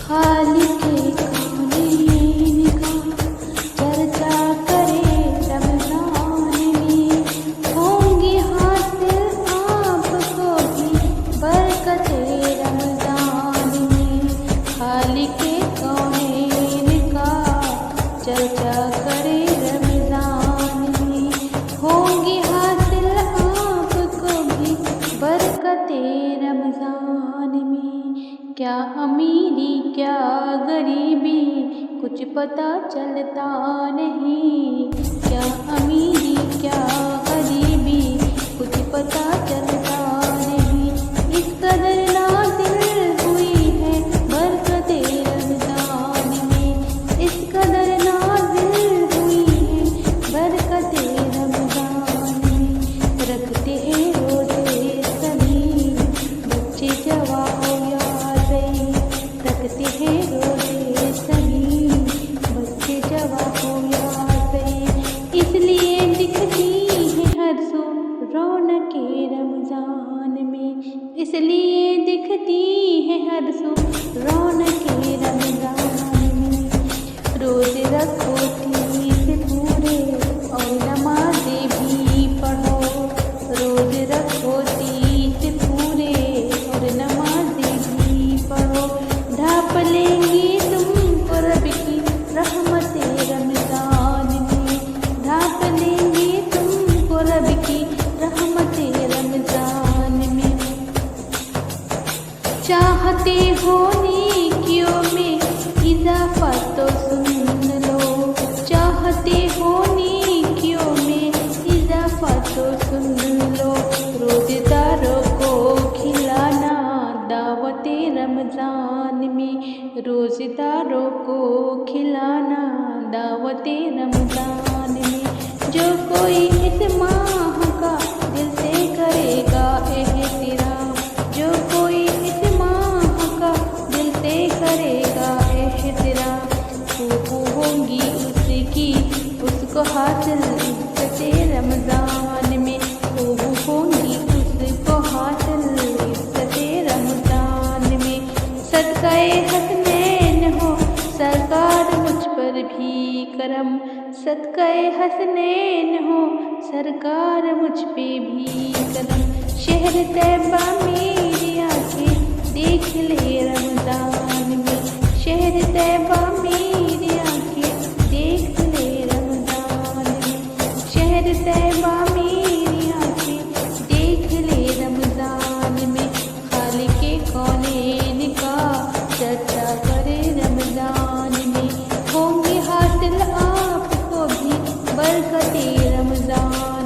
खालिक़े कौनैन का चर्चा करे रमज़ान में, होंगी हासिल आपको भी बरकतें रमज़ान में। खालिक़े कौनैन का चर्चा करे रमज़ान में, होंगी हासिल आपको भी बरकतें रमज़ान में। क्या अमीरी क्या गरीबी कुछ पता चलता नहीं, क्या अमीरी क्या गरीबी कुछ पता चलता नहीं। इस कदर नाज़िल हुई है बरकतें रमज़ान में, इस कदर नाज़िल हुई है बरकतें रमज़ान में। रखते हैं रोज़े सभी बच्चे जवान रखते हैं रोज़े सभी बच्चे जवां हो या सही, इसलिए दिखती है हर सू रौनकें रमज़ान में, इसलिए दिखती है हर सू रौनकें रमज़ान में। रोज़े रखो ठीक पूरे और नमाज़ें भी पढ़ो, रोज़े रखो तीस पूरे और नमाज़ें भी पढ़ो। ढाप लेंगी तुमको रब की रहमतें रमज़ान में, ढाप लेंगी तुमको रब की रहमतें रमज़ान में। चाहते हो नेकियों में इज़ाफ़ा तो सुन लो, चाहते हो नेकियों में इज़ाफ़ा तो सुन लो। रोज़ेदारों को खिलाना दावते रमज़ान में, रोज़ेदारों को खिलाना दावते रमज़ान में। जो कोई इस माह का दिल से करेगा एहतराम, जो कोई इस माह का दिल से करेगा एहतराम, वो होंगी उसकी उसको हासिल इज़्ज़तें रमज़ान में, वो होंगी उसको हासिल इज़्ज़तें रमज़ान में। सदक़ाए हसनैन हो सरकार मुझ पर भी करम, सदक़ाए हसनैन हो सरकार मुझ पे भी करम। शहर तैबा मेरी आँखें देख ले रमज़ान में, शहर तैबा मेरी आँखें देख ले रमज़ान में, शहर तैबा मेरी आँखें देख ले रमज़ान में। खालिक़े कौनैन का चर्चा करे रमज़ान में, होंगी हासिल आपको भी बरकतें रमज़ान